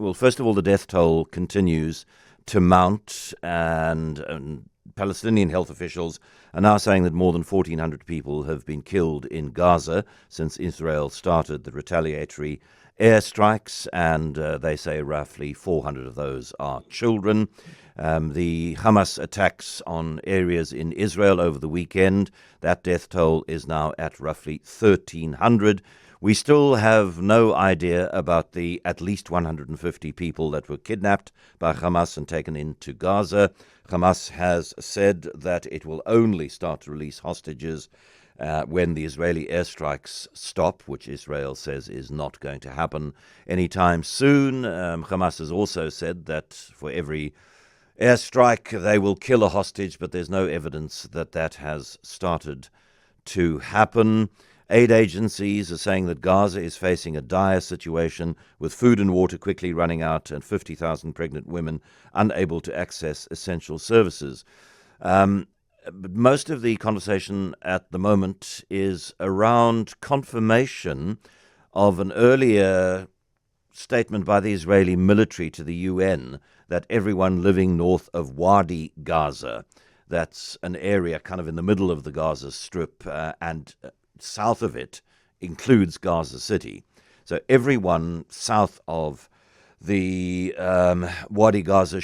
Well, first of all, the death toll continues to mount, and Palestinian health officials are now saying that more than 1,400 people have been killed in Gaza since Israel started the retaliatory airstrikes, and they say roughly 400 of those are children. The Hamas attacks on areas in Israel over the weekend, that death toll is now at roughly 1,300. We still have no idea about the at least 150 people that were kidnapped by Hamas and taken into Gaza. Hamas has said that it will only start to release hostages when the Israeli airstrikes stop, which Israel says is not going to happen anytime soon. Hamas has also said that for every airstrike they will kill a hostage, but there's no evidence that that has started to happen. Aid agencies are saying that Gaza is facing a dire situation with food and water quickly running out and 50,000 pregnant women unable to access essential services. But most of the conversation at the moment is around confirmation of an earlier statement by the Israeli military to the UN that everyone living north of Wadi Gaza, that's an area kind of in the middle of the Gaza Strip and south of it includes Gaza City. So everyone south of the Wadi Gaza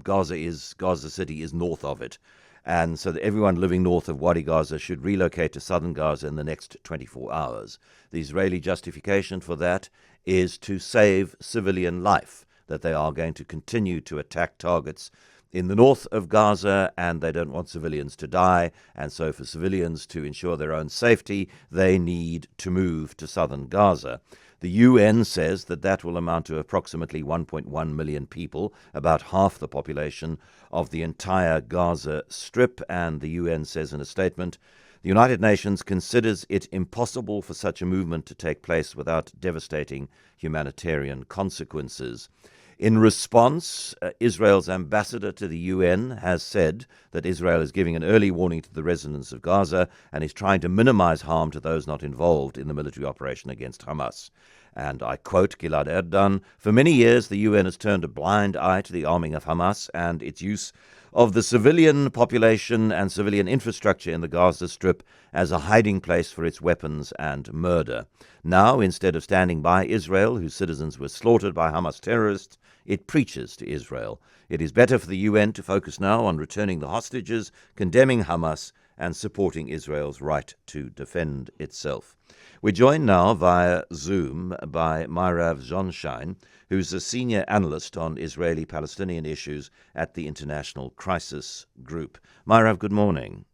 Gaza City is north of it. And so that everyone living north of Wadi Gaza should relocate to southern Gaza in the next 24 hours. The Israeli justification for that is to save civilian life, that they are going to continue to attack targets in the north of Gaza, and they don't want civilians to die. And so for civilians to ensure their own safety, they need to move to southern Gaza. The UN says that that will amount to approximately 1.1 million people, about half the population of the entire Gaza Strip. And the UN says in a statement, the United Nations considers it impossible for such a movement to take place without devastating humanitarian consequences. In response, Israel's ambassador to the UN has said that Israel is giving an early warning to the residents of Gaza and is trying to minimize harm to those not involved in the military operation against Hamas. And I quote Gilad Erdan, "For many years, the UN has turned a blind eye to the arming of Hamas and its use of the civilian population and civilian infrastructure in the Gaza Strip as a hiding place for its weapons and murder. Now, instead of standing by Israel, whose citizens were slaughtered by Hamas terrorists, it preaches to Israel. It is better for the UN to focus now on returning the hostages, condemning Hamas, and supporting Israel's right to defend itself." We're joined now via Zoom by Mairav Zonszein, who's a senior analyst on Israeli-Palestinian issues at the International Crisis Group. Mairav, good morning.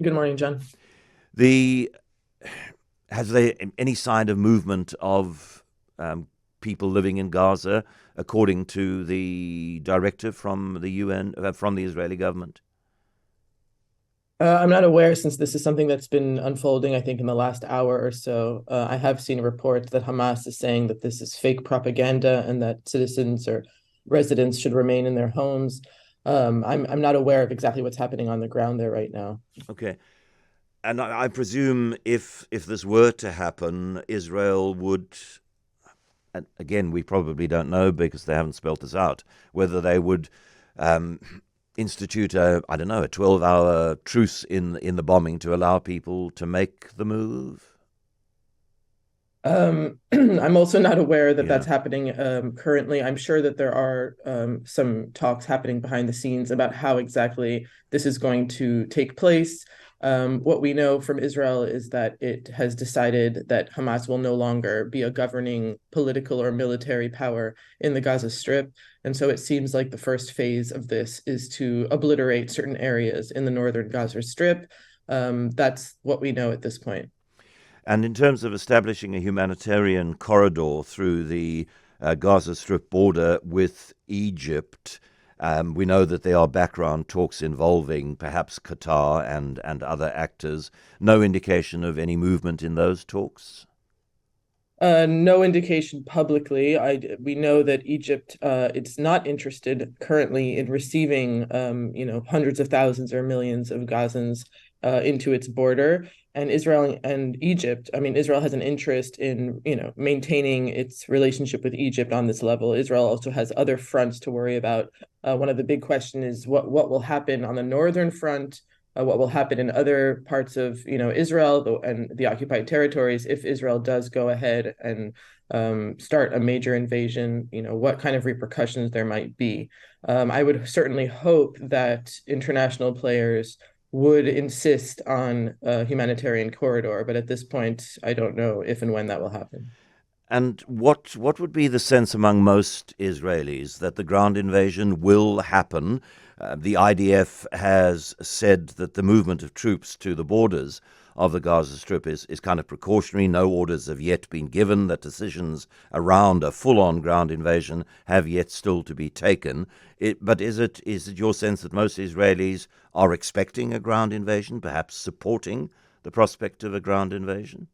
Good morning, John. Has there any sign of movement of people living in Gaza, according to the directive from the UN, from the Israeli government? I'm not aware, since this is something that's been unfolding, I think, in the last hour or so. I have seen a report that Hamas is saying that this is fake propaganda and that citizens or residents should remain in their homes. I'm not aware of exactly what's happening on the ground there right now. Okay. And I presume if this were to happen, Israel would, and again, we probably don't know because they haven't spelled this out, whether they would institute a 12-hour truce in the bombing to allow people to make the move? I'm also not aware that that's happening currently. I'm sure that there are some talks happening behind the scenes about how exactly this is going to take place. What we know from Israel is that it has decided that Hamas will no longer be a governing political or military power in the Gaza Strip. And so it seems like the first phase of this is to obliterate certain areas in the northern Gaza Strip. That's what we know at this point. And in terms of establishing a humanitarian corridor through the Gaza Strip border with Egypt, we know that there are background talks involving perhaps Qatar and other actors. No indication of any movement in those talks? No indication publicly. We know that Egypt, it's not interested currently in receiving, hundreds of thousands or millions of Gazans into its border. and Israel and Egypt. I mean, Israel has an interest in, maintaining its relationship with Egypt on this level. Israel also has other fronts to worry about. One of the big questions is what will happen on the northern front, what will happen in other parts of, Israel and the occupied territories if Israel does go ahead and start a major invasion. What kind of repercussions there might be. I would certainly hope that international players would insist on a humanitarian corridor, but at this point, I don't know if and when that will happen. And what would be the sense among most Israelis that the ground invasion will happen? The IDF has said that the movement of troops to the borders of the Gaza Strip is kind of precautionary. No orders have yet been given. That decisions around a full-on ground invasion have yet still to be taken. But is it your sense that most Israelis are expecting a ground invasion, perhaps supporting the prospect of a ground invasion?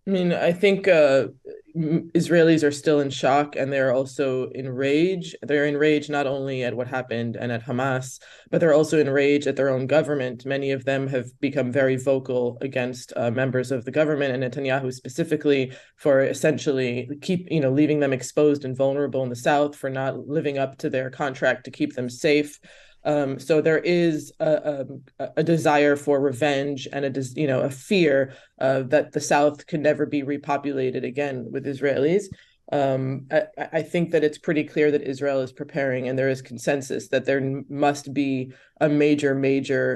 I mean, I think Israelis are still in shock and they're also enraged. They're enraged not only at what happened and at Hamas, but they're also enraged at their own government. Many of them have become very vocal against members of the government and Netanyahu specifically for essentially leaving them exposed and vulnerable in the south, for not living up to their contract to keep them safe. So there is a desire for revenge and a fear that the South can never be repopulated again with Israelis. I think that it's pretty clear that Israel is preparing, and there is consensus that there must be a major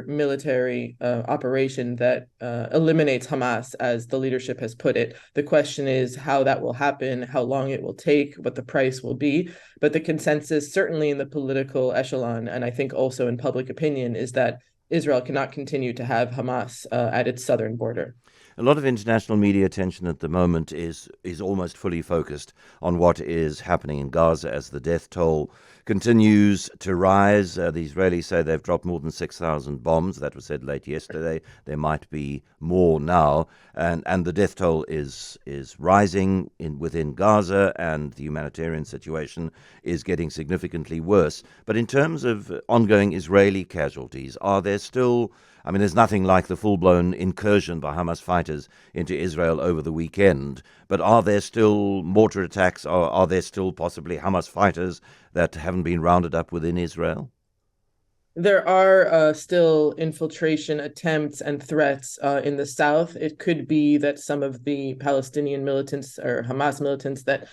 military operation that eliminates Hamas, as the leadership has put it. The question is how that will happen, how long it will take, what the price will be. But the consensus, certainly in the political echelon, and I think also in public opinion, is that Israel cannot continue to have Hamas at its southern border. A lot of international media attention at the moment is almost fully focused on what is happening in Gaza as the death toll continues to rise. The Israelis say they've dropped more than 6,000 bombs. That was said late yesterday. There might be more now. And the death toll is rising within Gaza, and the humanitarian situation is getting significantly worse. But in terms of ongoing Israeli casualties, are there still... I mean, there's nothing like the full-blown incursion by Hamas fighters into Israel over the weekend, but are there still mortar attacks? Are there still possibly Hamas fighters that haven't been rounded up within Israel? There are still infiltration attempts and threats in the south. It could be that some of the Palestinian militants or Hamas militants that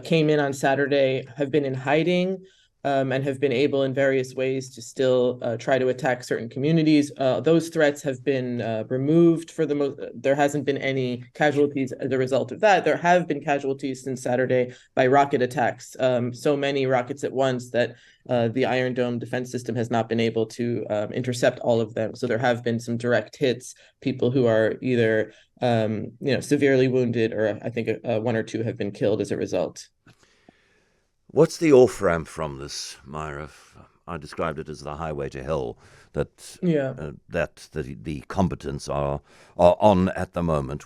came in on Saturday have been in hiding. And have been able in various ways to still try to attack certain communities. Those threats have been removed for the most. There hasn't been any casualties as a result of that. There have been casualties since Saturday by rocket attacks. So many rockets at once that the Iron Dome defense system has not been able to intercept all of them. So there have been some direct hits, people who are either severely wounded, or I think one or two have been killed as a result. What's the off-ramp from this, Mairav? I described it as the highway to hell that Yeah. that the combatants are on at the moment.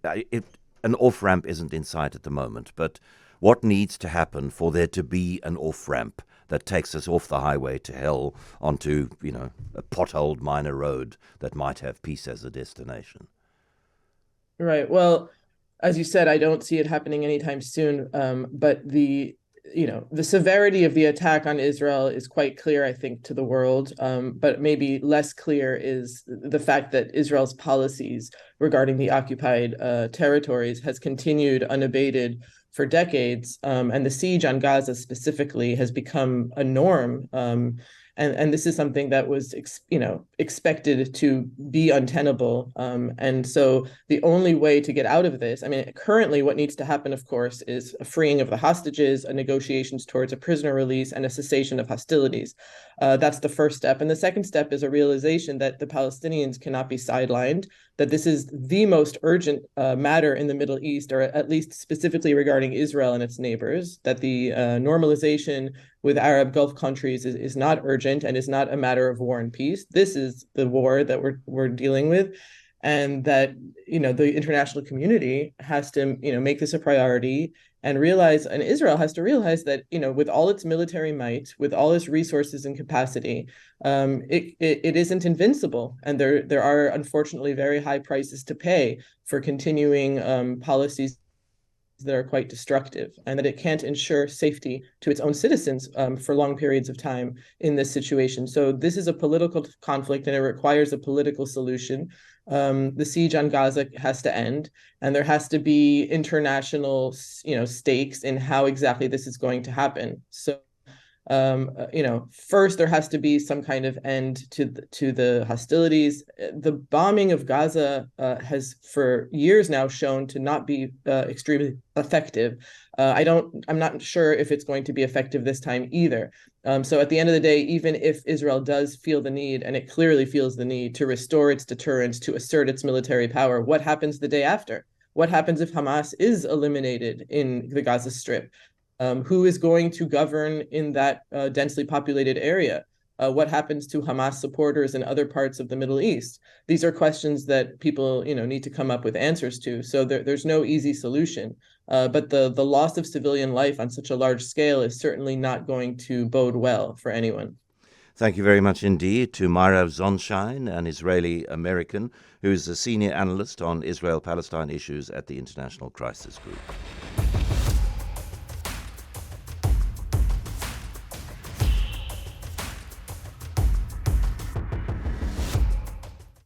An off-ramp isn't in sight at the moment, but what needs to happen for there to be an off-ramp that takes us off the highway to hell onto, a potholed minor road that might have peace as a destination? Right. Well, as you said, I don't see it happening anytime soon. But the severity of the attack on Israel is quite clear, I think, to the world. But maybe less clear is the fact that Israel's policies regarding the occupied territories has continued unabated for decades. And the siege on Gaza specifically has become a norm. And this is something that was expected to be untenable. And so the only way to get out of this, I mean, currently what needs to happen, of course, is a freeing of the hostages, a negotiations towards a prisoner release, and a cessation of hostilities. That's the first step. And the second step is a realization that the Palestinians cannot be sidelined, that this is the most urgent matter in the Middle East, or at least specifically regarding Israel and its neighbors, that the normalization with Arab Gulf countries is not urgent and is not a matter of war and peace. This is the war that we're dealing with, and that the international community has to make this a priority and realize, and Israel has to realize that, with all its military might, with all its resources and capacity, it isn't invincible, and there are unfortunately very high prices to pay for continuing policies that are quite destructive, and that it can't ensure safety to its own citizens for long periods of time in this situation. So this is a political conflict, and it requires a political solution. The siege on Gaza has to end, and there has to be international, stakes in how exactly this is going to happen. So first there has to be some kind of end to the hostilities. The bombing of Gaza has for years now shown to not be extremely effective. I'm not sure if it's going to be effective this time either. So at the end of the day, even if Israel does feel the need, and it clearly feels the need, to restore its deterrence, to assert its military power, what happens the day after? What happens if Hamas is eliminated in the Gaza Strip? Who is going to govern in that densely populated area? What happens to Hamas supporters in other parts of the Middle East? These are questions that people, need to come up with answers to. So there's no easy solution. But the loss of civilian life on such a large scale is certainly not going to bode well for anyone. Thank you very much indeed to Mairav Zonszein, an Israeli-American who is a senior analyst on Israel-Palestine issues at the International Crisis Group.